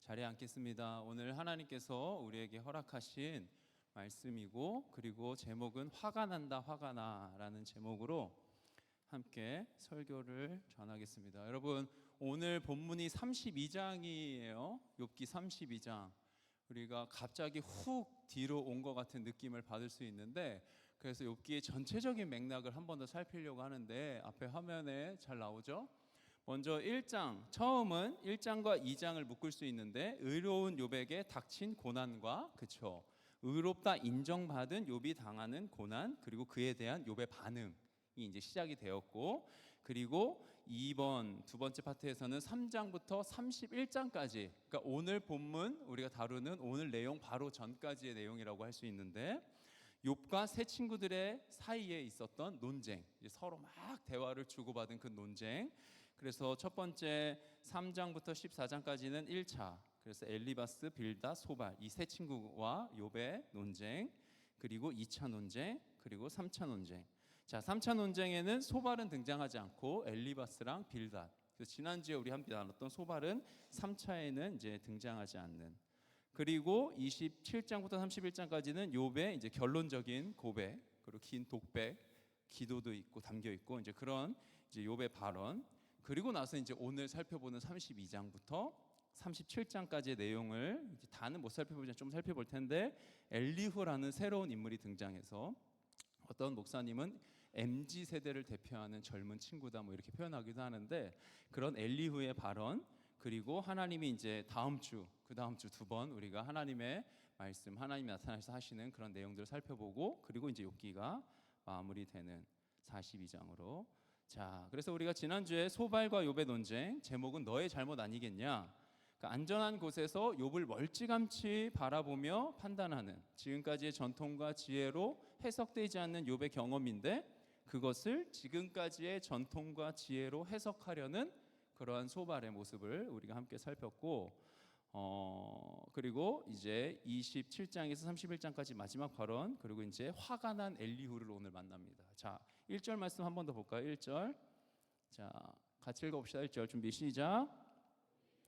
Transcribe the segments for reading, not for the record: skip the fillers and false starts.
자리에 앉겠습니다. 오늘 하나님께서 우리에게 허락하신 말씀이고, 그리고 제목은 화가 난다 화가 나라는 제목으로 함께 설교를 전하겠습니다. 여러분, 오늘 본문이 32장이에요. 욥기 32장. 우리가 갑자기 훅 뒤로 온 것 같은 느낌을 받을 수 있는데, 그래서 욥기의 전체적인 맥락을 한 번 더 살피려고 하는데, 앞에 화면에 잘 나오죠? 먼저 1장, 처음은 1장과 2장을 묶을 수 있는데, 의로운 욥에게 닥친 고난과, 그쵸, 의롭다 인정받은 욥이 당하는 고난, 그리고 그에 대한 욥의 반응이 이제 시작이 되었고, 그리고 두 번째 파트에서는 3장부터 31장까지, 그러니까 오늘 본문 우리가 다루는 오늘 내용 바로 전까지의 내용이라고 할 수 있는데, 욥과 세 친구들의 사이에 있었던 논쟁, 서로 막 대화를 주고받은 그 논쟁. 그래서 첫 번째 3장부터 14장까지는 1차, 그래서 엘리바스, 빌닷, 소발, 이 세 친구와 욥의 논쟁, 그리고 2차 논쟁, 그리고 3차 논쟁. 자, 3차 논쟁에는 소발은 등장하지 않고 엘리바스랑 빌닷, 그래서 지난주에 우리 함께 나눴던 소발은 3차에는 이제 등장하지 않는. 그리고 27장부터 31장까지는 욥의 이제 결론적인 고백, 그리고 긴 독백, 기도도 있고 담겨 있고, 이제 그런 이제 욥의 발언. 그리고 나서 이제 오늘 살펴보는 32장부터 37장까지의 내용을 이제 다는 못 살펴보지만 좀 살펴볼 텐데, 엘리후라는 새로운 인물이 등장해서 어떤 목사님은 MZ 세대를 대표하는 젊은 친구다 뭐 이렇게 표현하기도 하는데, 그런 엘리후의 발언, 그리고 하나님이 이제 그 다음 주 두 번 우리가 하나님의 말씀, 하나님이 나타나셔서 하시는 그런 내용들을 살펴보고, 그리고 이제 욥기가 마무리되는 42장으로. 자, 그래서 우리가 지난주에 소발과 욥의 논쟁, 제목은 너의 잘못 아니겠냐. 그러니까 안전한 곳에서 욥을 멀찌감치 바라보며 판단하는 지금까지의 전통과 지혜로 해석되지 않는 욥의 경험인데, 그것을 지금까지의 전통과 지혜로 해석하려는 그러한 소발의 모습을 우리가 함께 살폈고, 그리고 이제 27장에서 31장까지 마지막 발언, 그리고 이제 화가 난 엘리후를 오늘 만납니다. 자, 1절 말씀 한 번 더 볼까요? 1절. 자, 같이 읽어봅시다. 1절 준비 시작.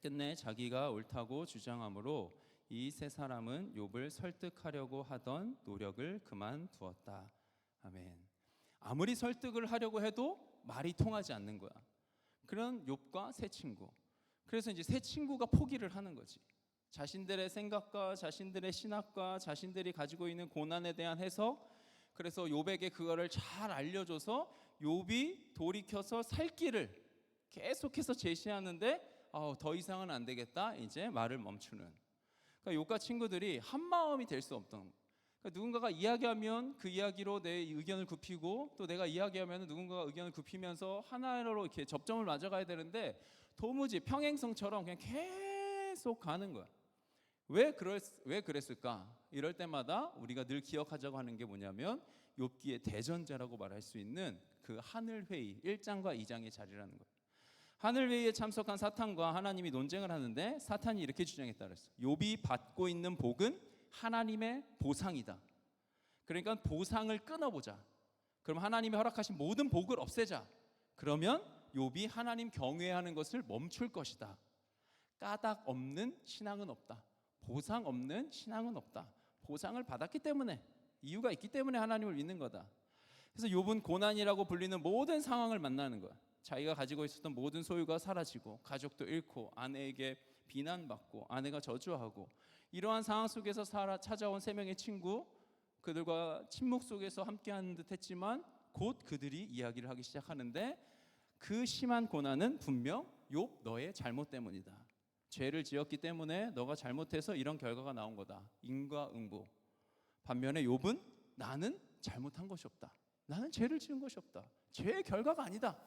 끝내 자기가 옳다고 주장하므로 이 세 사람은 욥을 설득하려고 하던 노력을 그만두었다. 아멘. 아무리 설득을 하려고 해도 말이 통하지 않는 거야. 그런 욥과 세 친구. 그래서 이제 세 친구가 포기를 하는 거지. 자신들의 생각과 자신들의 신학과 자신들이 가지고 있는 고난에 대한 해석, 그래서 욥에게 그거를 잘 알려줘서 욥이 돌이켜서 살 길을 계속해서 제시하는데, 더 이상은 안 되겠다, 이제 말을 멈추는. 그러니까 욥과 친구들이 한 마음이 될 수 없던, 그러니까 누군가가 이야기하면 그 이야기로 내 의견을 굽히고, 또 내가 이야기하면 누군가가 의견을 굽히면서 하나로 이렇게 접점을 맞아가야 되는데, 도무지 평행성처럼 그냥 계속 가는 거야. 왜 그랬을까? 이럴 때마다 우리가 늘 기억하자고 하는 게 뭐냐면, 욥기의 대전제라고 말할 수 있는 그 하늘회의 1장과 2장의 자리라는 거예요. 하늘회의에 참석한 사탄과 하나님이 논쟁을 하는데, 사탄이 이렇게 주장했다 그랬어. 욥이 받고 있는 복은 하나님의 보상이다. 그러니까 보상을 끊어보자. 그럼 하나님이 허락하신 모든 복을 없애자. 그러면 욥이 하나님 경외하는 것을 멈출 것이다. 까닭 없는 신앙은 없다. 보상 없는 신앙은 없다. 보상을 받았기 때문에, 이유가 있기 때문에 하나님을 믿는 거다. 그래서 욥은 고난이라고 불리는 모든 상황을 만나는 거야. 자기가 가지고 있었던 모든 소유가 사라지고, 가족도 잃고, 아내에게 비난받고, 아내가 저주하고, 이러한 상황 속에서 찾아온 세 명의 친구, 그들과 침묵 속에서 함께하는 듯 했지만 곧 그들이 이야기를 하기 시작하는데, 그 심한 고난은 분명 욥 너의 잘못 때문이다. 죄를 지었기 때문에 너가 잘못해서 이런 결과가 나온 거다. 인과응보. 반면에 욥은 나는 잘못한 것이 없다. 나는 죄를 지은 것이 없다. 죄의 결과가 아니다.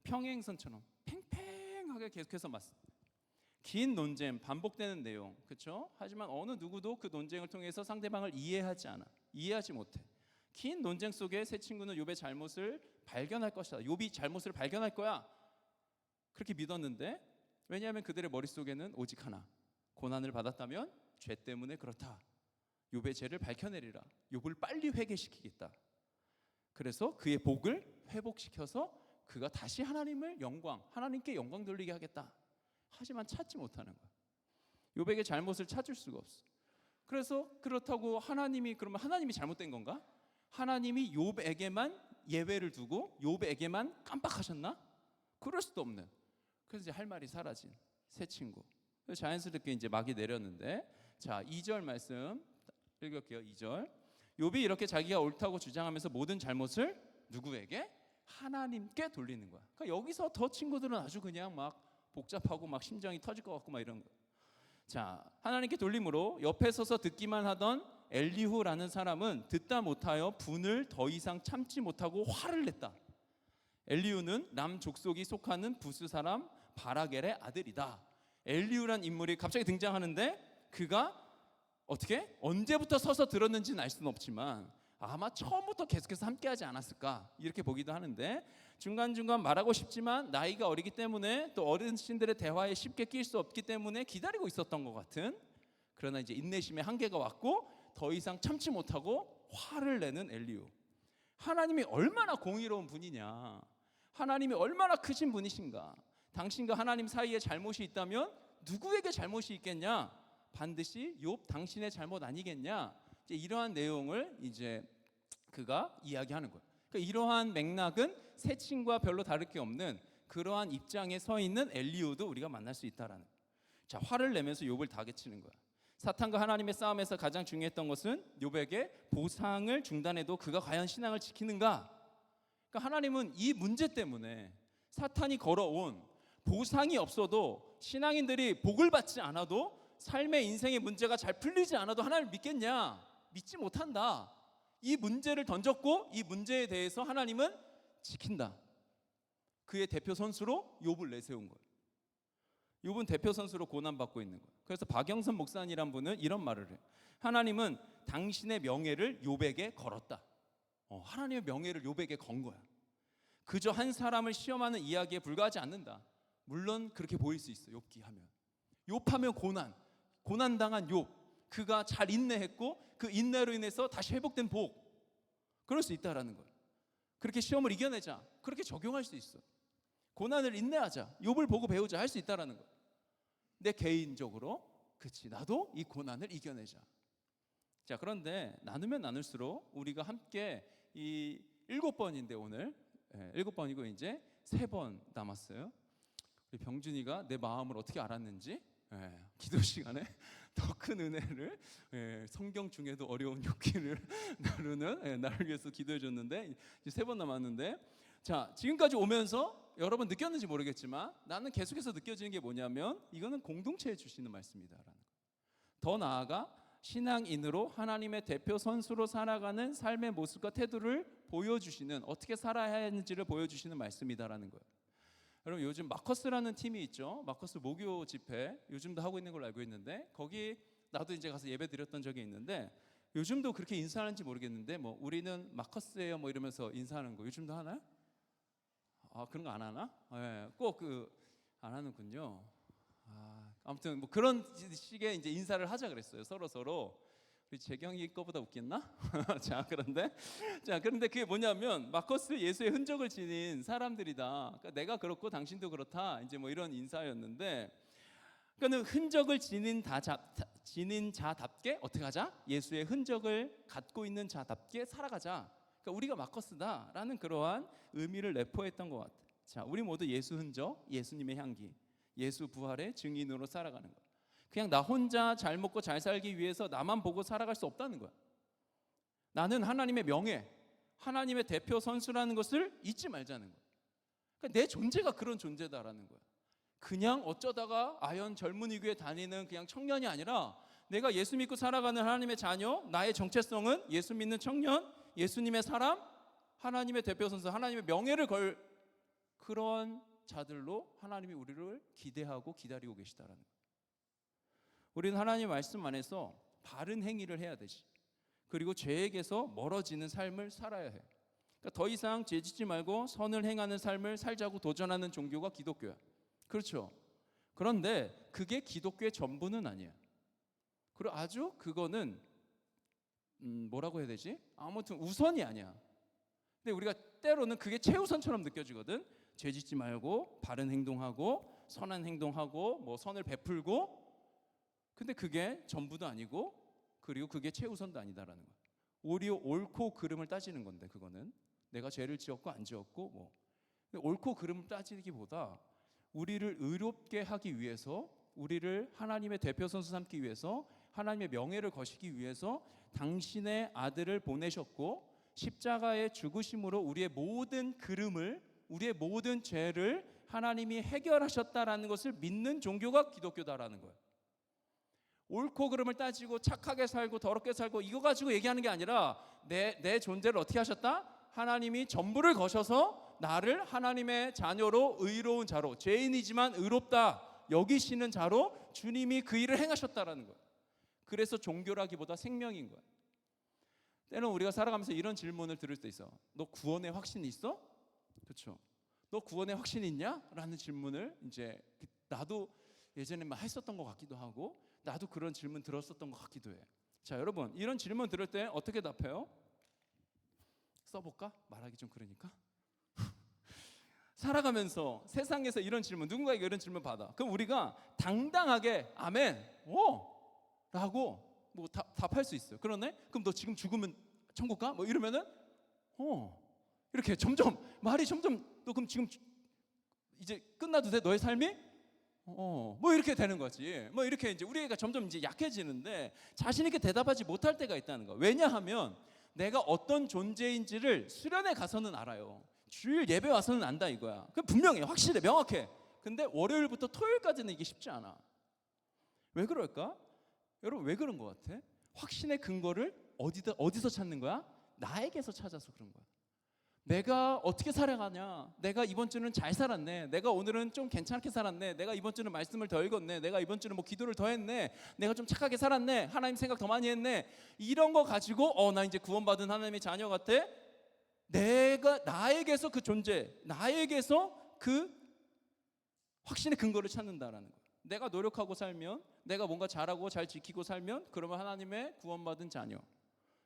평행선처럼 팽팽하게 계속해서 긴 논쟁, 반복되는 내용, 그렇죠? 하지만 어느 누구도 그 논쟁을 통해서 상대방을 이해하지 못해. 긴 논쟁 속에 세 친구는 욥의 잘못을 발견할 것이다. 욥이 잘못을 발견할 거야. 그렇게 믿었는데, 왜냐하면 그들의 머릿속에는 오직 하나, 고난을 받았다면 죄 때문에 그렇다. 욥의 죄를 밝혀내리라. 욥을 빨리 회개시키겠다. 그래서 그의 복을 회복시켜서 그가 다시 하나님께 영광 돌리게 하겠다. 하지만 찾지 못하는 거야. 욥에게 잘못을 찾을 수가 없어. 그래서 그렇다고 하나님이 그러면 하나님이 잘못된 건가? 하나님이 욥에게만 예외를 두고 욥에게만 깜빡하셨나? 그럴 수도 없는. 그래서 이제 할 말이 사라진 새 친구. 그래서 자연스럽게 이제 막이 내렸는데, 자 2절 말씀 읽을게요. 2절. 욥이 이렇게 자기가 옳다고 주장하면서 모든 잘못을 누구에게? 하나님께 돌리는 거야. 그러니까 여기서 더 친구들은 아주 그냥 막 복잡하고 막 심장이 터질 것 같고 막 이런 거. 자, 하나님께 돌림으로 옆에 서서 듣기만 하던 엘리후라는 사람은 듣다 못하여 분을 더 이상 참지 못하고 화를 냈다. 엘리후는 남 족속이 속하는 부스 사람 바라겔의 아들이다. 엘리후란 인물이 갑자기 등장하는데 그가 어떻게 언제부터 서서 들었는지는 알 수는 없지만 아마 처음부터 계속해서 함께하지 않았을까 이렇게 보기도 하는데, 중간중간 말하고 싶지만 나이가 어리기 때문에 또 어르신들의 대화에 쉽게 끼일 수 없기 때문에 기다리고 있었던 것 같은, 그러나 이제 인내심의 한계가 왔고 더 이상 참지 못하고 화를 내는 엘리후. 하나님이 얼마나 공의로운 분이냐, 하나님이 얼마나 크신 분이신가, 당신과 하나님 사이에 잘못이 있다면 누구에게 잘못이 있겠냐, 반드시 욥 당신의 잘못 아니겠냐, 이제 이러한 내용을 이제 그가 이야기하는 거예요. 그러니까 이러한 맥락은 새 친구와 별로 다를 게 없는 그러한 입장에 서 있는 엘리후도 우리가 만날 수 있다라는 거예요. 자, 화를 내면서 욥을 다그치는 거야. 사탄과 하나님의 싸움에서 가장 중요했던 것은 욥에게 보상을 중단해도 그가 과연 신앙을 지키는가. 그러니까 하나님은 이 문제 때문에 사탄이 걸어온 보상이 없어도 신앙인들이 복을 받지 않아도 삶의 인생의 문제가 잘 풀리지 않아도 하나님을 믿겠냐? 믿지 못한다. 이 문제를 던졌고 이 문제에 대해서 하나님은 지킨다. 그의 대표 선수로 욥을 내세운 거예요. 욥은 대표 선수로 고난받고 있는 거예요. 그래서 박영선 목사님이란 분은 이런 말을 해요. 하나님은 당신의 명예를 욥에게 걸었다. 하나님의 명예를 욥에게 건 거야. 그저 한 사람을 시험하는 이야기에 불과하지 않는다. 물론 그렇게 보일 수 있어. 욥기 하면. 욥하면 고난당한 욥, 그가 잘 인내했고 그 인내로 인해서 다시 회복된 복, 그럴 수 있다라는 거예요. 그렇게 시험을 이겨내자, 그렇게 적용할 수 있어. 고난을 인내하자, 욥을 보고 배우자, 할 수 있다라는 거예요. 내 개인적으로 그치, 나도 이 고난을 이겨내자. 자, 그런데 나누면 나눌수록 우리가 함께 이 7번인데 오늘 7번이고 이제 3번 남았어요. 우리 병준이가 내 마음을 어떻게 알았는지 기도 시간에 더 큰 은혜를, 성경 중에도 어려운 욥기를 나누는 나를 위해서 기도해 줬는데 이제 3번 남았는데, 자, 지금까지 오면서 여러분 느꼈는지 모르겠지만 나는 계속해서 느껴지는 게 뭐냐면 이거는 공동체에 주시는 말씀이다라는 거. 더 나아가 신앙인으로 하나님의 대표 선수로 살아가는 삶의 모습과 태도를 보여주시는, 어떻게 살아야 하는지를 보여주시는 말씀이다라는 거예요. 여러분, 요즘 마커스라는 팀이 있죠. 마커스 목요 집회 요즘도 하고 있는 걸로 알고 있는데, 거기 나도 이제 가서 예배 드렸던 적이 있는데 요즘도 그렇게 인사하는지 모르겠는데 뭐 우리는 마커스예요 뭐 이러면서 인사하는 거 요즘도 하나요? 아, 그런 거 안 하나? 꼭 안 하는군요. 아무튼 뭐 그런 식의 이제 인사를 하자 그랬어요. 서로. 우리 재경이 거보다 웃겠나? 자, 그런데 그게 뭐냐면 마커스 예수의 흔적을 지닌 사람들이다. 그러니까 내가 그렇고 당신도 그렇다. 이제 뭐 이런 인사였는데, 그러니까는 흔적을 지닌 자답게 어떻게 하자? 예수의 흔적을 갖고 있는 자답게 살아가자. 그러니까 우리가 마커스다라는 그러한 의미를 내포했던 것 같아요. 자, 우리 모두 예수 흔적, 예수님의 향기, 예수 부활의 증인으로 살아가는 거. 그냥 나 혼자 잘 먹고 잘 살기 위해서 나만 보고 살아갈 수 없다는 거야. 나는 하나님의 명예, 하나님의 대표 선수라는 것을 잊지 말자는 거야. 그러니까 내 존재가 그런 존재다라는 거야. 그냥 어쩌다가 아연 젊은이 교회 다니는 그냥 청년이 아니라 내가 예수 믿고 살아가는 하나님의 자녀, 나의 정체성은 예수 믿는 청년, 예수님의 사람, 하나님의 대표 선수, 하나님의 명예를 걸 그런 자들로 하나님이 우리를 기대하고 기다리고 계시다라는 거야. 우리는 하나님 말씀 안에서 바른 행위를 해야 되지. 그리고 죄에게서 멀어지는 삶을 살아야 해. 그러니까 더 이상 죄짓지 말고 선을 행하는 삶을 살자고 도전하는 종교가 기독교야. 그렇죠? 그런데 그게 기독교의 전부는 아니야. 그리고 아주 그거는 뭐라고 해야 되지? 아무튼 우선이 아니야. 근데 우리가 때로는 그게 최우선처럼 느껴지거든. 죄짓지 말고 바른 행동하고 선한 행동하고 뭐 선을 베풀고, 근데 그게 전부도 아니고 그리고 그게 최우선도 아니다라는 거예요. 오히려 옳고 그름을 따지는 건데, 그거는 내가 죄를 지었고 안 지었고 뭐 옳고 그름을 따지기보다 우리를 의롭게 하기 위해서, 우리를 하나님의 대표선수 삼기 위해서, 하나님의 명예를 거시기 위해서 당신의 아들을 보내셨고, 십자가의 죽으심으로 우리의 모든 그름을, 우리의 모든 죄를 하나님이 해결하셨다라는 것을 믿는 종교가 기독교다라는 거예요. 옳고 그름을 따지고 착하게 살고 더럽게 살고 이거 가지고 얘기하는 게 아니라 내 존재를 어떻게 하셨다? 하나님이 전부를 거셔서 나를 하나님의 자녀로, 의로운 자로, 죄인이지만 의롭다 여기시는 자로 주님이 그 일을 행하셨다라는 거예요. 그래서 종교라기보다 생명인 거예요. 때는 우리가 살아가면서 이런 질문을 들을 때 있어. 너 구원의 확신이 있어? 그렇죠. 너 구원의 확신이 있냐? 라는 질문을 이제 나도 예전에 막 했었던 것 같기도 하고, 나도 그런 질문 들었었던 것 같기도 해. 자, 여러분, 이런 질문 들을 때 어떻게 답해요? 써볼까? 말하기 좀 그러니까. 살아가면서 세상에서 이런 질문, 누군가에게 이런 질문 받아. 그럼 우리가 당당하게 아멘, 오! 라고 뭐 답할 수 있어요. 그러네? 그럼 너 지금 죽으면 천국 가? 뭐 이러면은 이렇게 점점 말이 점점, 너 그럼 지금 이제 끝나도 돼? 너의 삶이? 뭐 이렇게 되는 거지. 뭐 이렇게 이제 우리가 점점 이제 약해지는데 자신 있게 대답하지 못할 때가 있다는 거. 왜냐하면 내가 어떤 존재인지를 수련회 가서는 알아요. 주일 예배 와서는 안다 이거야. 그 분명해, 확실해, 명확해. 근데 월요일부터 토요일까지는 이게 쉽지 않아. 왜 그럴까? 여러분, 왜 그런 것 같아? 확신의 근거를 어디서 찾는 거야? 나에게서 찾아서 그런 거야. 내가 어떻게 살아가냐? 내가 이번 주는 잘 살았네. 내가 오늘은 좀 괜찮게 살았네. 내가 이번 주는 말씀을 더 읽었네. 내가 이번 주는 뭐 기도를 더 했네. 내가 좀 착하게 살았네. 하나님 생각 더 많이 했네. 이런 거 가지고 나 이제 구원받은 하나님의 자녀 같아. 내가 나에게서 그 존재, 나에게서 그 확신의 근거를 찾는다라는 거예요. 내가 노력하고 살면, 내가 뭔가 잘하고 잘 지키고 살면 그러면 하나님의 구원받은 자녀.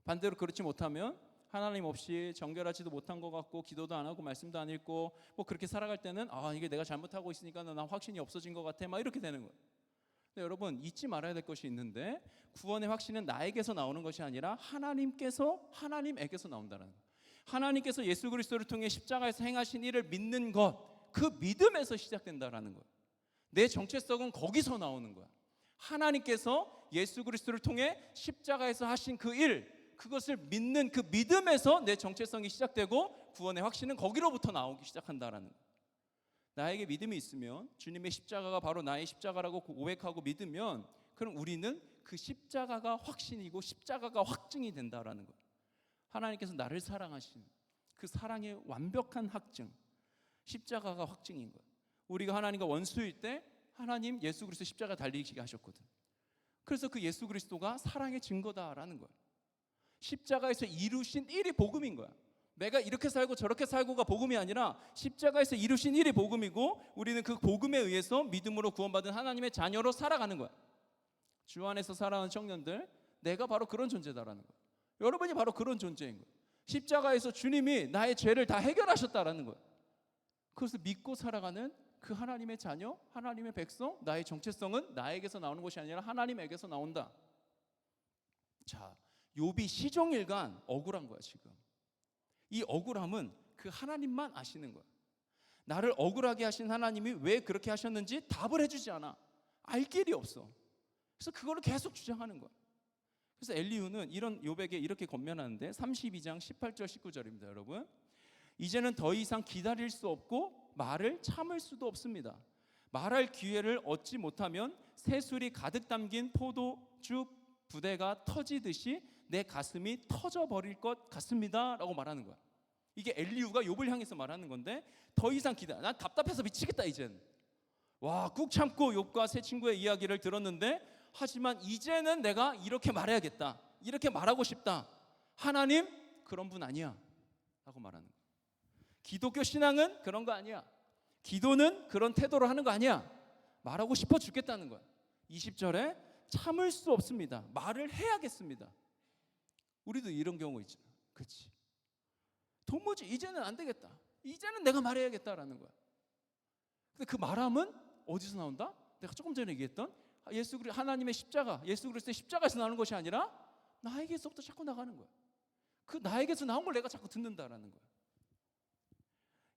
반대로 그렇지 못하면 하나님 없이 정결하지도 못한 것 같고 기도도 안 하고 말씀도 안 읽고 뭐 그렇게 살아갈 때는 이게 내가 잘못하고 있으니까 난 확신이 없어진 것 같아 막 이렇게 되는 거예요. 근데 여러분, 잊지 말아야 될 것이 있는데, 구원의 확신은 나에게서 나오는 것이 아니라 하나님에게서 나온다는 거예요. 하나님께서 예수 그리스도를 통해 십자가에서 행하신 일을 믿는 것, 그 믿음에서 시작된다라는 거예요. 내 정체성은 거기서 나오는 거야. 하나님께서 예수 그리스도를 통해 십자가에서 하신 그 일, 그것을 믿는 그 믿음에서 내 정체성이 시작되고 구원의 확신은 거기로부터 나오기 시작한다라는 거예요. 나에게 믿음이 있으면, 주님의 십자가가 바로 나의 십자가라고 고백하고 믿으면, 그럼 우리는 그 십자가가 확신이고 십자가가 확증이 된다라는 거예요. 하나님께서 나를 사랑하신 그 사랑의 완벽한 확증, 십자가가 확증인 거예요. 우리가 하나님과 원수일 때 하나님 예수 그리스도 십자가 달리시게 하셨거든. 그래서 그 예수 그리스도가 사랑의 증거다라는 거예요. 십자가에서 이루신 일이 복음인 거야. 내가 이렇게 살고 저렇게 살고가 복음이 아니라 십자가에서 이루신 일이 복음이고, 우리는 그 복음에 의해서 믿음으로 구원받은 하나님의 자녀로 살아가는 거야. 주 안에서 살아가는 청년들, 내가 바로 그런 존재다라는 거야. 여러분이 바로 그런 존재인 거야. 십자가에서 주님이 나의 죄를 다 해결하셨다라는 거야. 그것을 믿고 살아가는 그 하나님의 자녀, 하나님의 백성, 나의 정체성은 나에게서 나오는 것이 아니라 하나님에게서 나온다. 자, 욥이 시종일관 억울한 거야 지금. 이 억울함은 그 하나님만 아시는 거야. 나를 억울하게 하신 하나님이 왜 그렇게 하셨는지 답을 해주지 않아. 알 길이 없어. 그래서 그거를 계속 주장하는 거야. 그래서 엘리후는 이런 욥에게 이렇게 권면하는데, 32장 18절 19절입니다 여러분. 이제는 더 이상 기다릴 수 없고 말을 참을 수도 없습니다. 말할 기회를 얻지 못하면 새술이 가득 담긴 포도주 부대가 터지듯이 내 가슴이 터져버릴 것 같습니다 라고 말하는 거야. 이게 엘리후가 욥을 향해서 말하는 건데, 더 이상 난 답답해서 미치겠다 이젠. 꾹 참고 욥과 세 친구의 이야기를 들었는데, 하지만 이제는 내가 이렇게 말해야겠다, 이렇게 말하고 싶다. 하나님 그런 분 아니야 라고 말하는 거야. 기독교 신앙은 그런 거 아니야. 기도는 그런 태도로 하는 거 아니야. 말하고 싶어 죽겠다는 거야. 20절에 참을 수 없습니다. 말을 해야겠습니다. 우리도 이런 경우 있잖아. 그렇지? 도무지 이제는 안 되겠다. 이제는 내가 말해야겠다라는 거야. 근데 그 말함은 어디서 나온다? 내가 조금 전에 얘기했던 하나님의 십자가, 예수 그리스도의 십자가에서 나오는 것이 아니라 나에게서부터 자꾸 나가는 거야. 그 나에게서 나온 걸 내가 자꾸 듣는다라는 거야.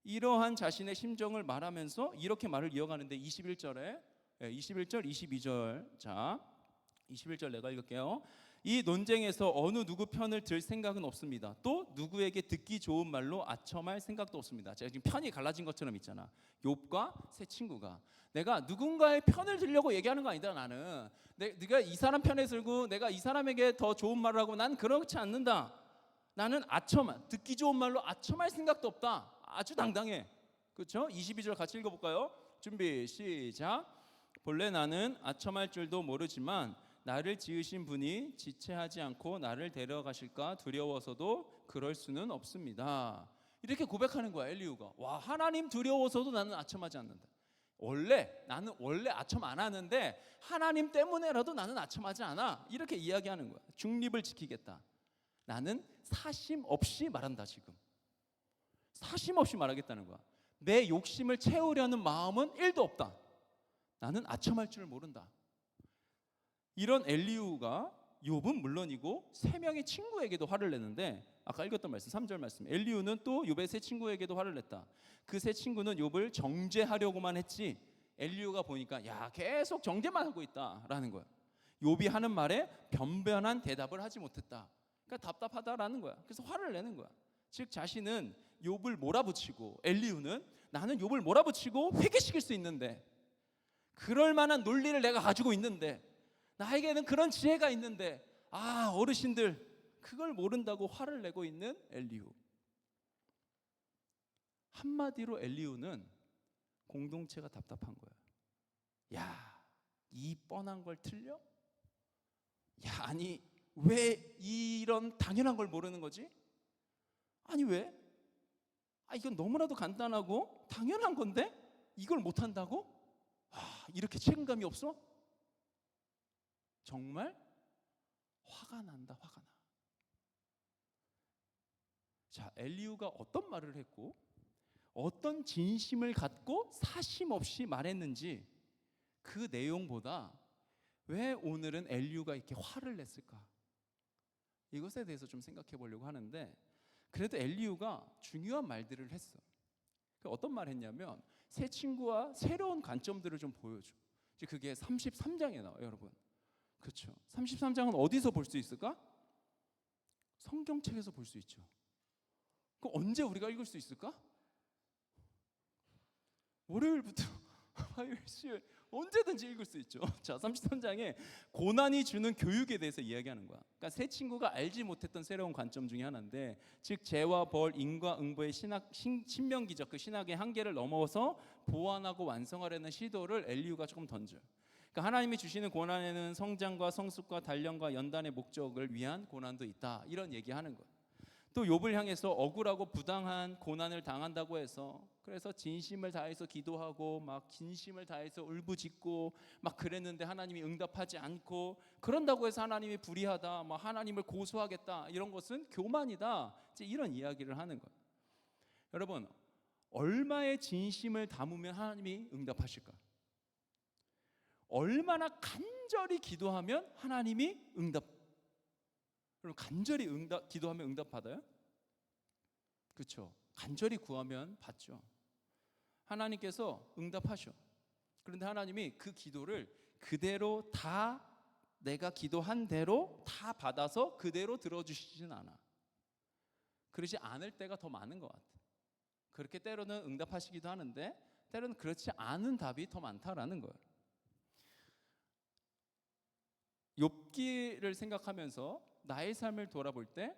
이러한 자신의 심정을 말하면서 이렇게 말을 이어가는데 21절에 21절, 22절. 자, 21절 내가 읽을게요. 이 논쟁에서 어느 누구 편을 들 생각은 없습니다. 또 누구에게 듣기 좋은 말로 아첨할 생각도 없습니다. 제가 지금 편이 갈라진 것처럼 있잖아. 욥과 세 친구가 내가 누군가의 편을 들려고 얘기하는 거 아니다. 나는 네가 이 사람 편에 들고 내가 이 사람에게 더 좋은 말을 하고 난 그렇지 않는다. 나는 듣기 좋은 말로 아첨할 생각도 없다. 아주 당당해. 그렇죠? 22절 같이 읽어볼까요? 준비 시작. 본래 나는 아첨할 줄도 모르지만 나를 지으신 분이 지체하지 않고 나를 데려가실까 두려워서도 그럴 수는 없습니다. 이렇게 고백하는 거야 엘리후가. 와, 하나님 두려워서도 나는 아첨하지 않는다. 나는 원래 아첨 안 하는데 하나님 때문에라도 나는 아첨하지 않아. 이렇게 이야기하는 거야. 중립을 지키겠다. 나는 사심 없이 말한다. 지금 사심 없이 말하겠다는 거야. 내 욕심을 채우려는 마음은 1도 없다. 나는 아첨할 줄 모른다. 이런 엘리후가 욥은 물론이고 세 명의 친구에게도 화를 내는데 아까 읽었던 말씀 3절 말씀. 엘리후는 또 욥의 세 친구에게도 화를 냈다. 그 세 친구는 욥을 정죄하려고만 했지 엘리후가 보니까 야 계속 정죄만 하고 있다라는 거야. 욥이 하는 말에 변변한 대답을 하지 못했다. 그러니까 답답하다라는 거야. 그래서 화를 내는 거야. 즉 자신은 욥을 몰아붙이고 엘리후는 나는 욥을 몰아붙이고 회개시킬 수 있는데 그럴 만한 논리를 내가 가지고 있는데 나에게는 그런 지혜가 있는데 어르신들 그걸 모른다고 화를 내고 있는 엘리후. 한마디로 엘리후는 공동체가 답답한 거야. 야, 이 뻔한 걸 틀려? 야, 아니 왜 이런 당연한 걸 모르는 거지? 아니 왜? 이건 너무나도 간단하고 당연한 건데 이걸 못한다고? 이렇게 책임감이 없어? 정말 화가 난다. 화가 나. 자, 엘리후가 어떤 말을 했고 어떤 진심을 갖고 사심 없이 말했는지 그 내용보다 왜 오늘은 엘리후가 이렇게 화를 냈을까? 이것에 대해서 좀 생각해 보려고 하는데 그래도 엘리후가 중요한 말들을 했어. 어떤 말 했냐면 새 친구와 새로운 관점들을 좀 보여줘. 그게 33장에 나와요, 여러분. 그렇죠. 33장은 어디서 볼 수 있을까? 성경책에서 볼 수 있죠. 그럼 언제 우리가 읽을 수 있을까? 월요일부터 화요일, 수요일 언제든지 읽을 수 있죠. 자, 33장에 고난이 주는 교육에 대해서 이야기하는 거야. 그러니까 새 친구가 알지 못했던 새로운 관점 중에 하나인데 즉 죄와 벌, 인과응보의 신명기적 그 신학의 한계를 넘어서 보완하고 완성하려는 시도를 엘리후가 조금 던져요. 그러니까 하나님이 주시는 고난에는 성장과 성숙과 단련과 연단의 목적을 위한 고난도 있다. 이런 얘기하는 거예요. 또 욥을 향해서 억울하고 부당한 고난을 당한다고 해서 그래서 진심을 다해서 기도하고 막 진심을 다해서 울부짖고 막 그랬는데 하나님이 응답하지 않고 그런다고 해서 하나님이 불의하다, 막 하나님을 고소하겠다 이런 것은 교만이다. 이제 이런 이야기를 하는 거예요. 여러분, 얼마의 진심을 담으면 하나님이 응답하실까? 얼마나 간절히 기도하면 하나님이 여러분 간절히 기도하면 응답 받아요? 그렇죠. 간절히 구하면 받죠. 하나님께서 응답하셔. 그런데 하나님이 그 기도를 그대로 다 내가 기도한 대로 다 받아서 그대로 들어주시진 않아. 그러지 않을 때가 더 많은 것 같아. 그렇게 때로는 응답하시기도 하는데 때로는 그렇지 않은 답이 더 많다라는 거예요. 욥기를 생각하면서 나의 삶을 돌아볼 때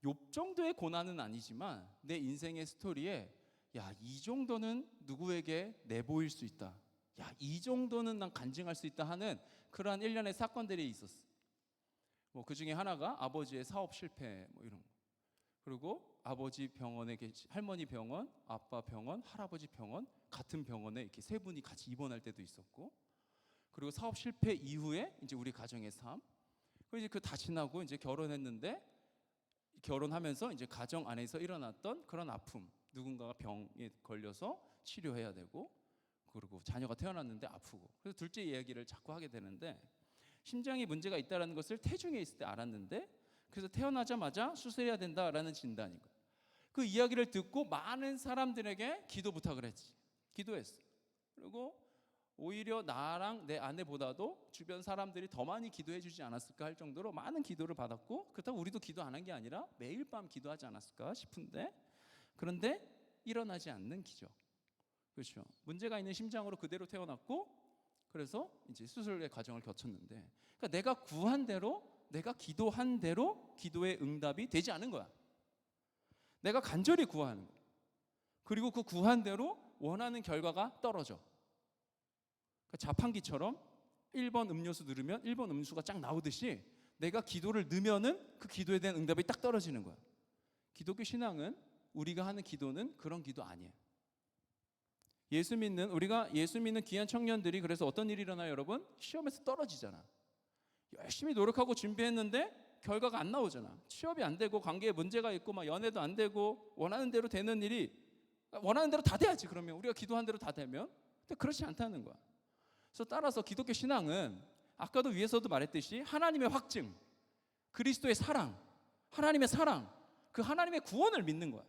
욥 정도의 고난은 아니지만 내 인생의 스토리에 야, 이 정도는 누구에게 내보일 수 있다. 야, 이 정도는 난 간증할 수 있다 하는 그러한 일련의 사건들이 있었어. 그 중에 하나가 아버지의 사업 실패 이런 거. 그리고 아버지 병원에 할머니 병원, 아빠 병원, 할아버지 병원 같은 병원에 이렇게 세 분이 같이 입원할 때도 있었고, 그리고 사업 실패 이후에 이제 우리 가정의 삶. 그리고 이제 그 다 지나고 이제 결혼했는데 결혼하면서 이제 가정 안에서 일어났던 그런 아픔, 누군가가 병에 걸려서 치료해야 되고, 그리고 자녀가 태어났는데 아프고, 그래서 둘째 이야기를 자꾸 하게 되는데, 심장에 문제가 있다는 것을 태중에 있을 때 알았는데, 그래서 태어나자마자 수술해야 된다라는 진단인 거예요. 그 이야기를 듣고 많은 사람들에게 기도 부탁을 했지. 기도했어. 그리고 오히려 나랑 내 아내보다도 주변 사람들이 더 많이 기도해 주지 않았을까 할 정도로 많은 기도를 받았고, 그렇다고 우리도 기도 안 한 게 아니라 매일 밤 기도하지 않았을까 싶은데, 그런데 일어나지 않는 기적. 그렇죠. 문제가 있는 심장으로 그대로 태어났고, 그래서 이제 수술의 과정을 거쳤는데, 그러니까 내가 구한 대로, 내가 기도한 대로 기도의 응답이 되지 않은 거야. 내가 간절히 구하는 거야. 그리고 그 구한 대로 원하는 결과가 떨어져. 그러니까 자판기처럼 1번 음료수 누르면 1번 음수가 쫙 나오듯이, 내가 기도를 넣으면은 그 기도에 대한 응답이 딱 떨어지는 거야. 기독교 신앙은, 우리가 하는 기도는 그런 기도 아니에요. 우리가 예수 믿는 귀한 청년들이, 그래서 어떤 일이 일어나요, 여러분? 시험에서 떨어지잖아. 열심히 노력하고 준비했는데 결과가 안 나오잖아. 취업이 안 되고, 관계에 문제가 있고, 막 연애도 안 되고, 원하는 대로 되는 일이, 원하는 대로 다 돼야지. 그러면 우리가 기도한 대로 다 되면. 근데 그렇지 않다는 거야. 그래서 따라서 기독교 신앙은 아까도 위에서도 말했듯이 하나님의 확증, 그리스도의 사랑, 하나님의 사랑, 그 하나님의 구원을 믿는 거야.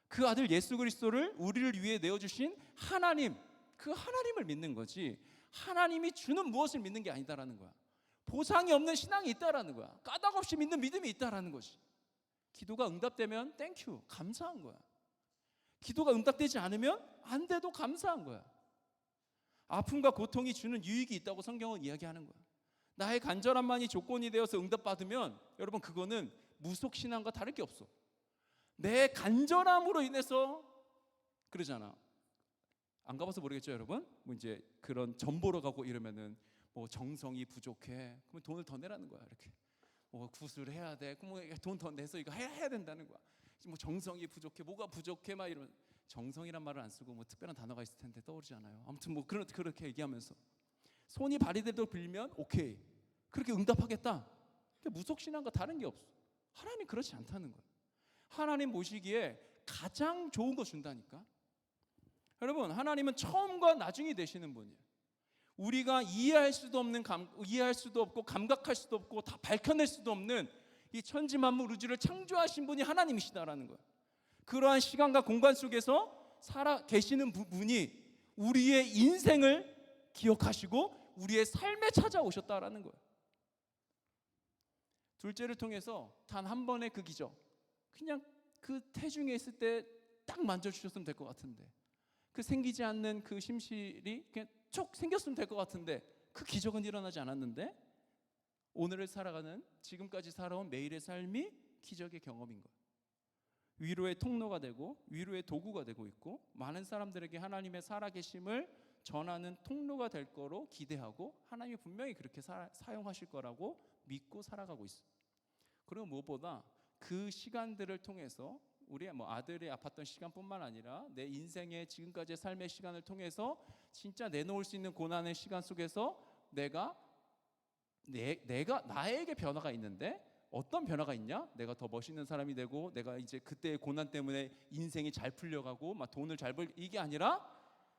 그 아들 예수 그리스도를 우리를 위해 내어주신 하나님, 그 하나님을 믿는 거지, 하나님이 주는 무엇을 믿는 게 아니다라는 거야. 보상이 없는 신앙이 있다라는 거야. 까닭 없이 믿는 믿음이 있다라는 것이. 기도가 응답되면 땡큐, 감사한 거야. 기도가 응답되지 않으면 안 돼도 감사한 거야. 아픔과 고통이 주는 유익이 있다고 성경은 이야기하는 거야. 나의 간절함만이 조건이 되어서 응답받으면, 여러분, 그거는 무속신앙과 다를 게 없어. 내 간절함으로 인해서, 그러잖아. 안 가봐서 모르겠죠, 여러분? 뭐 이제 그런 점 보러 가고 이러면은 뭐 정성이 부족해. 그러면 돈을 더 내라는 거야. 이렇게 뭐 구슬 해야 돼. 그럼 돈 더 내서 이거 해야 된다는 거야. 뭐 정성이 부족해, 뭐가 부족해, 막 이런. 정성이란 말을 안 쓰고 뭐 특별한 단어가 있을 텐데 떠오르지 않아요. 아무튼 뭐 그렇게 얘기하면서 손이 발이되도록 빌면 오케이, 그렇게 응답하겠다. 무속 신앙과 다른 게 없어. 하나님 그렇지 않다는 거야. 하나님 보시기에 가장 좋은 거 준다니까. 여러분, 하나님은 처음과 나중이 되시는 분이에요. 우리가 이해할 수도 없고 감각할 수도 없고 다 밝혀낼 수도 없는 이 천지 만물 우주를 창조하신 분이 하나님이시다라는 거예요. 그러한 시간과 공간 속에서 살아 계시는 분이 우리의 인생을 기억하시고 우리의 삶에 찾아오셨다라는 거예요. 둘째를 통해서 단 한 번의 그 기적, 그냥 그 태중에 있을 때 딱 만져주셨으면 될 것 같은데, 그 생기지 않는 그 심실이 그냥 촉 생겼으면 될 것 같은데, 그 기적은 일어나지 않았는데, 오늘을 살아가는, 지금까지 살아온 매일의 삶이 기적의 경험인 거예요. 위로의 통로가 되고 위로의 도구가 되고 있고, 많은 사람들에게 하나님의 살아계심을 전하는 통로가 될 거로 기대하고, 하나님이 분명히 그렇게 사용하실 거라고 믿고 살아가고 있어요. 그리고 무엇보다 그 시간들을 통해서, 우리 뭐 아들이 아팠던 시간뿐만 아니라 내 인생의 지금까지의 삶의 시간을 통해서 진짜 내놓을 수 있는 고난의 시간 속에서 내가 나에게 변화가 있는데, 어떤 변화가 있냐? 내가 더 멋있는 사람이 되고, 내가 이제 그때의 고난 때문에 인생이 잘 풀려가고 막 돈을 잘 벌, 이게 아니라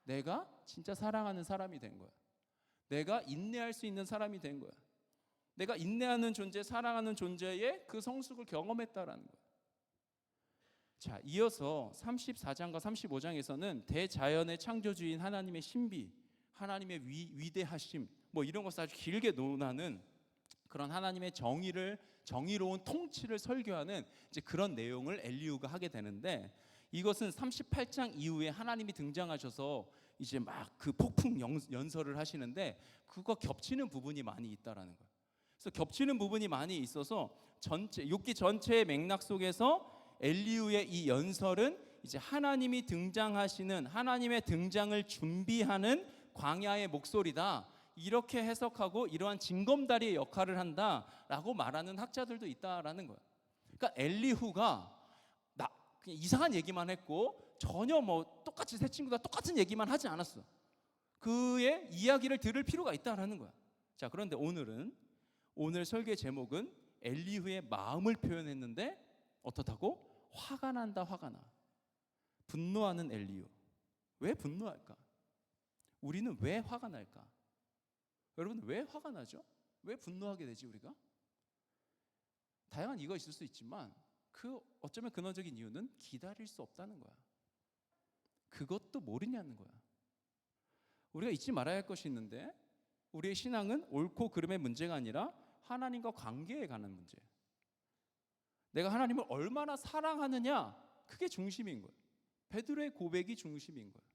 내가 진짜 사랑하는 사람이 된 거야. 내가 인내할 수 있는 사람이 된 거야. 내가 인내하는 존재, 사랑하는 존재의 그 성숙을 경험했다라는 거야. 자, 이어서 34장과 35장에서는 대자연의 창조주인 하나님의 신비, 하나님의 위대하심, 뭐 이런 것을 아주 길게 논하는 그런 하나님의 정의로운 통치를 설교하는 이제 그런 내용을 엘리후가 하게 되는데, 이것은 38장 이후에 하나님이 등장하셔서 이제 막 그 폭풍 연설을 하시는데, 그거 겹치는 부분이 많이 있다라는 거예요. 그래서 겹치는 부분이 많이 있어서 욥기 전체의 맥락 속에서 엘리후의 이 연설은 이제 하나님이 등장하시는, 하나님의 등장을 준비하는 광야의 목소리다, 이렇게 해석하고 이러한 징검다리의 역할을 한다라고 말하는 학자들도 있다라는 거예요. 그러니까 엘리후가 그냥 이상한 얘기만 했고, 전혀 뭐 똑같이 세 친구가 똑같은 얘기만 하지 않았어. 그의 이야기를 들을 필요가 있다라는 거야. 자, 그런데 오늘 설교의 제목은 엘리후의 마음을 표현했는데 어떻다고? 화가 난다, 화가 나. 분노하는 엘리후. 왜 분노할까? 우리는 왜 화가 날까? 여러분, 왜 화가 나죠? 왜 분노하게 되지 우리가? 다양한 이유가 있을 수 있지만 어쩌면 근원적인 이유는 기다릴 수 없다는 거야. 그것도 모르냐는 거야. 우리가 잊지 말아야 할 것이 있는데, 우리의 신앙은 옳고 그름의 문제가 아니라 하나님과 관계에 관한 문제예요. 내가 하나님을 얼마나 사랑하느냐, 그게 중심인 거예요. 베드로의 고백이 중심인 거예요.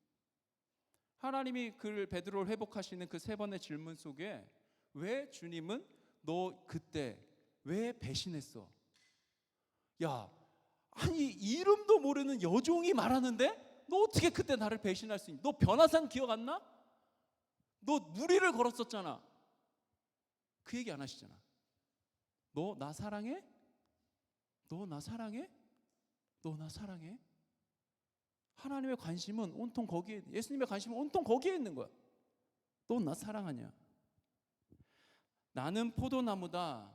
하나님이 베드로를 회복하시는 그 3번의 질문 속에, 왜 주님은 너 그때 왜 배신했어? 야, 아니 이름도 모르는 여종이 말하는데 너 어떻게 그때 나를 배신할 수 있니? 너 변화산 기억 안 나? 너 무리를 걸었었잖아. 그 얘기 안 하시잖아. 너 나 사랑해? 너 나 사랑해? 너 나 사랑해? 하나님의 관심은 온통 거기에, 예수님의 관심은 온통 거기에 있는 거야. 너 나 사랑하냐? 나는 포도나무다.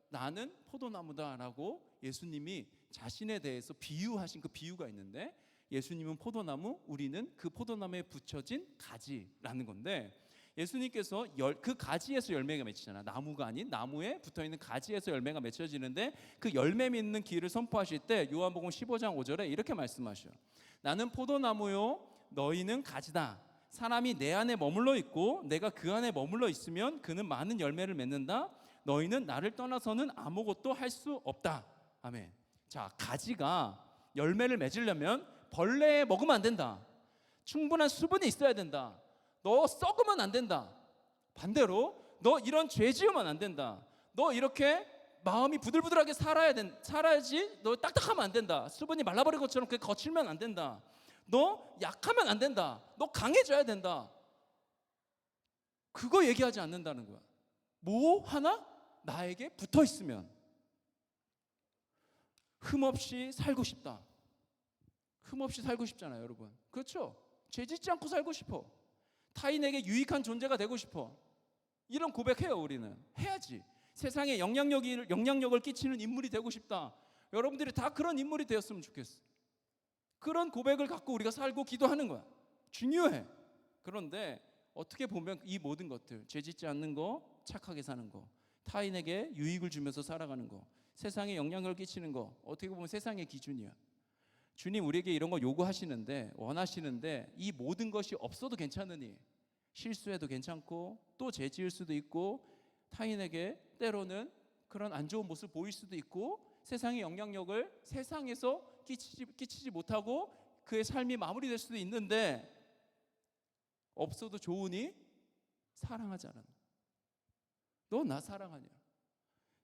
나는 포도나무다라고 예수님이 자신에 대해서 비유하신 그 비유가 있는데, 예수님은 포도나무, 우리는 그 포도나무에 붙여진 가지라는 건데, 예수님께서 그 가지에서 열매가 맺히잖아. 나무가 아닌 나무에 붙어있는 가지에서 열매가 맺혀지는데, 그 열매 맺는 길을 선포하실 때 요한복음 15장 5절에 이렇게 말씀하셔요. 나는 포도나무요, 너희는 가지다. 사람이 내 안에 머물러 있고 내가 그 안에 머물러 있으면 그는 많은 열매를 맺는다. 너희는 나를 떠나서는 아무것도 할 수 없다. 아멘. 자, 가지가 열매를 맺으려면 벌레 먹으면 안 된다. 충분한 수분이 있어야 된다. 너 썩으면 안 된다. 반대로 너 이런 죄 지으면 안 된다. 너 이렇게 마음이 부들부들하게 살아야지. 너 딱딱하면 안 된다. 수분이 말라버린 것처럼 그렇게 거칠면 안 된다. 너 약하면 안 된다. 너 강해져야 된다. 그거 얘기하지 않는다는 거야. 뭐 하나? 나에게 붙어 있으면 흠없이 살고 싶다. 흠없이 살고 싶잖아요, 여러분. 그렇죠? 죄 짓지 않고 살고 싶어. 타인에게 유익한 존재가 되고 싶어. 이런 고백해요, 우리는. 해야지. 세상에 영향력을 끼치는 인물이 되고 싶다. 여러분들이 다 그런 인물이 되었으면 좋겠어. 그런 고백을 갖고 우리가 살고 기도하는 거야. 중요해. 그런데 어떻게 보면 이 모든 것들, 죄 짓지 않는 거, 착하게 사는 거, 타인에게 유익을 주면서 살아가는 거, 세상에 영향력을 끼치는 거, 어떻게 보면 세상의 기준이야. 주님 우리에게 이런 거 요구하시는데, 원하시는데, 이 모든 것이 없어도 괜찮으니 실수해도 괜찮고 또 죄 지을 수도 있고 타인에게 때로는 그런 안 좋은 모습을 보일 수도 있고 세상의 영향력을 세상에서 끼치지 못하고 그의 삶이 마무리될 수도 있는데, 없어도 좋으니 사랑하지 않아. 너 나 사랑하냐?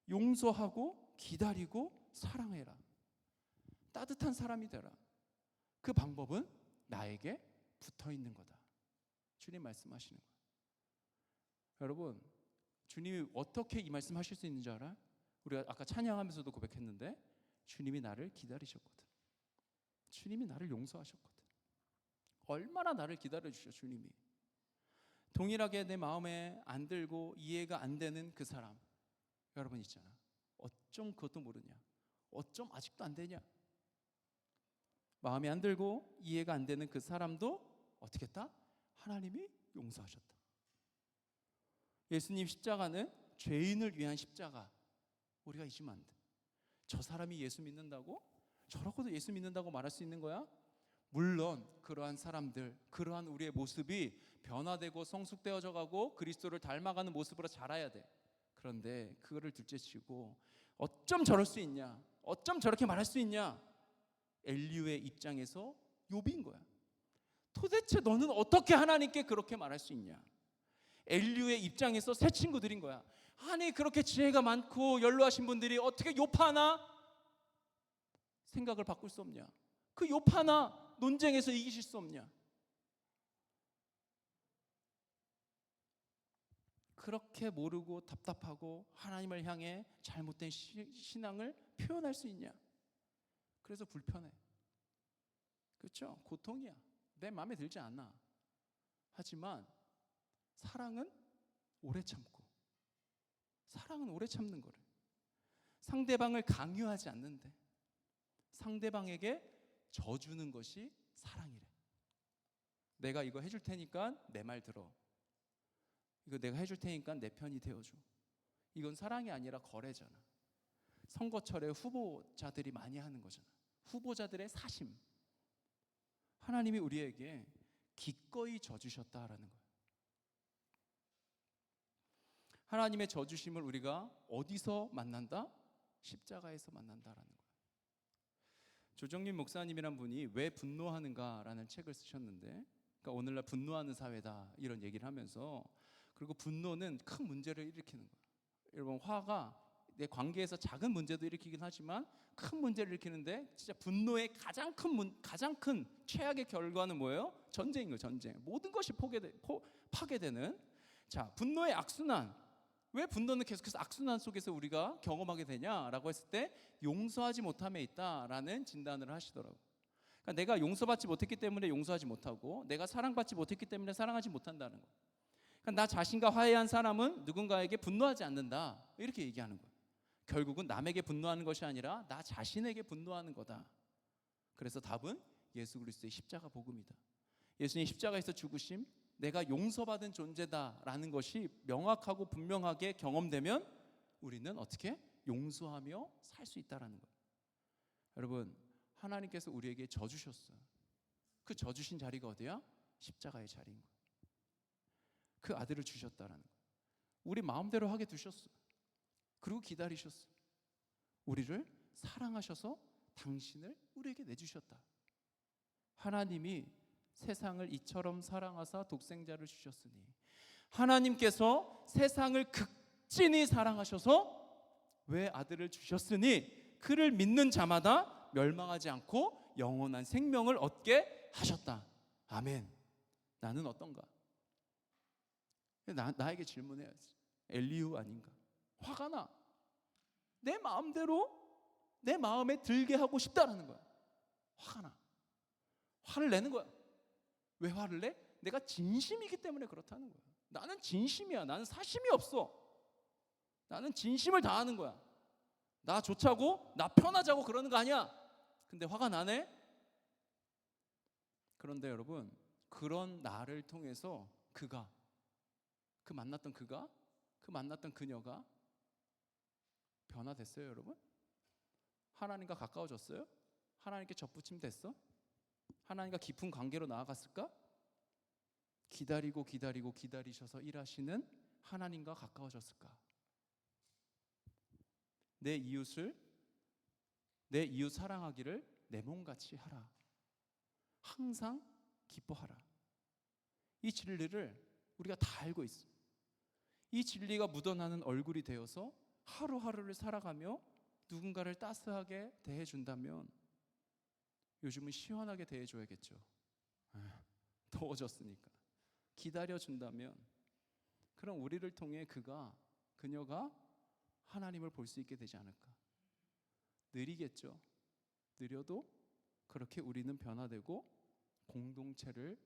용서하고 기다리고 사랑해라. 따뜻한 사람이 되라. 그 방법은 나에게 붙어 있는 거다. 주님 말씀하시는 거예요. 여러분, 주님이 어떻게 이 말씀 하실 수 있는지 알아? 우리가 아까 찬양하면서도 고백했는데, 주님이 나를 기다리셨거든. 주님이 나를 용서하셨거든. 얼마나 나를 기다려주셔, 주님이. 동일하게 내 마음에 안 들고 이해가 안 되는 그 사람, 여러분 있잖아. 어쩜 그것도 모르냐? 어쩜 아직도 안 되냐? 마음에 안 들고 이해가 안 되는 그 사람도 어떻게 했다? 하나님이 용서하셨다. 예수님 십자가는 죄인을 위한 십자가. 우리가 잊으면 안 돼. 저 사람이 예수 믿는다고? 저러고도 예수 믿는다고 말할 수 있는 거야? 물론 그러한 사람들, 그러한 우리의 모습이 변화되고 성숙되어져 가고 그리스도를 닮아가는 모습으로 자라야 돼. 그런데 그거를 둘째치고 어쩜 저럴 수 있냐? 어쩜 저렇게 말할 수 있냐? 엘리후의 입장에서 욥인 거야. 도대체 너는 어떻게 하나님께 그렇게 말할 수 있냐? 엘리후의 입장에서 새 친구들인 거야. 아니 그렇게 지혜가 많고 연로하신 분들이 어떻게 욥 하나 생각을 바꿀 수 없냐? 그 욥 하나 논쟁에서 이기실 수 없냐? 그렇게 모르고 답답하고 하나님을 향해 잘못된 신앙을 표현할 수 있냐? 그래서 불편해. 그렇죠? 고통이야. 내 마음에 들지 않아. 하지만 사랑은 오래 참고, 사랑은 오래 참는 거래. 상대방을 강요하지 않는데, 상대방에게 져주는 것이 사랑이래. 내가 이거 해줄 테니까 내 말 들어. 이거 내가 해줄 테니까 내 편이 되어줘. 이건 사랑이 아니라 거래잖아. 선거철에 후보자들이 많이 하는 거잖아. 후보자들의 사심. 하나님이 우리에게 기꺼이 져주셨다라는 거예요. 하나님의 져주심을 우리가 어디서 만난다? 십자가에서 만난다라는 거예요. 조정민 목사님이란 분이 왜 분노하는가라는 책을 쓰셨는데, 그러니까 오늘날 분노하는 사회다 이런 얘기를 하면서, 그리고 분노는 큰 문제를 일으키는 거예요. 여러분, 화가 내 관계에서 작은 문제도 일으키긴 하지만 큰 문제를 일으키는데, 진짜 분노의 가장 큰 최악의 결과는 뭐예요? 전쟁인 거예요. 전쟁. 모든 것이 파괴되는. 자, 분노의 악순환. 왜 분노는 계속해서 악순환 속에서 우리가 경험하게 되냐라고 했을 때, 용서하지 못함에 있다라는 진단을 하시더라고요. 그러니까 내가 용서받지 못했기 때문에 용서하지 못하고, 내가 사랑받지 못했기 때문에 사랑하지 못한다는 거예요. 그러니까 나 자신과 화해한 사람은 누군가에게 분노하지 않는다, 이렇게 얘기하는 거예요. 결국은 남에게 분노하는 것이 아니라 나 자신에게 분노하는 거다. 그래서 답은 예수 그리스도의 십자가 복음이다. 예수님 십자가에서 죽으심, 내가 용서받은 존재다라는 것이 명확하고 분명하게 경험되면 우리는 어떻게 용서하며 살 수 있다라는 거예요. 여러분, 하나님께서 우리에게 져 주셨어요. 그 져 주신 자리가 어디야? 십자가의 자리인 거예요. 그 아들을 주셨다라는 거예요. 우리 마음대로 하게 두셨어요. 그리고 기다리셨어요. 우리를 사랑하셔서 당신을 우리에게 내주셨다. 하나님이 세상을 이처럼 사랑하사 독생자를 주셨으니, 하나님께서 세상을 극진히 사랑하셔서 왜 아들을 주셨으니 그를 믿는 자마다 멸망하지 않고 영원한 생명을 얻게 하셨다. 아멘. 나는 어떤가? 나에게 질문해야지. 엘리후 아닌가? 화가 나. 내 마음대로 내 마음에 들게 하고 싶다라는 거야. 화가 나. 화를 내는 거야. 왜 화를 내? 내가 진심이기 때문에 그렇다는 거야. 나는 진심이야. 나는 사심이 없어. 나는 진심을 다하는 거야. 나 좋자고, 나 편하자고 그러는 거 아니야. 근데 화가 나네? 그런데 여러분, 그런 나를 통해서 그 만났던 그녀가 변화됐어요, 여러분? 하나님과 가까워졌어요? 하나님께 접붙임 됐어? 하나님과 깊은 관계로 나아갔을까? 기다리셔서 일하시는 하나님과 가까워졌을까? 내 이웃 사랑하기를 내 몸같이 하라. 항상 기뻐하라. 이 진리를 우리가 다 알고 있어. 이 진리가 묻어나는 얼굴이 되어서 하루하루를 살아가며 누군가를 따스하게 대해준다면, 요즘은 시원하게 대해줘야겠죠. 더워졌으니까. 기다려준다면, 그럼 우리를 통해 그녀가 하나님을 볼 수 있게 되지 않을까. 느리겠죠. 느려도 그렇게 우리는 변화되고 공동체를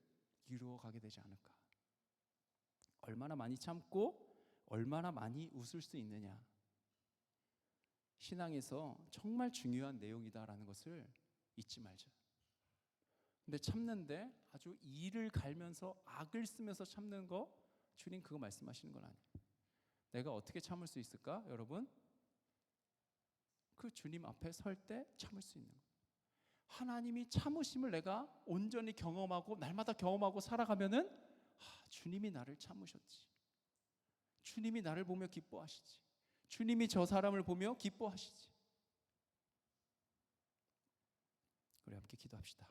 이루어가게 되지 않을까. 얼마나 많이 참고 얼마나 많이 웃을 수 있느냐. 신앙에서 정말 중요한 내용이다라는 것을 잊지 말자. 근데 참는데 아주 이를 갈면서 악을 쓰면서 참는 거, 주님 그거 말씀하시는 건 아니에요. 내가 어떻게 참을 수 있을까? 여러분, 그 주님 앞에 설 때 참을 수 있는 거예요. 하나님이 참으심을 내가 온전히 경험하고 날마다 경험하고 살아가면은, 주님이 나를 참으셨지. 주님이 나를 보며 기뻐하시지. 주님이 저 사람을 보며 기뻐하시지. 우리 함께 기도합시다.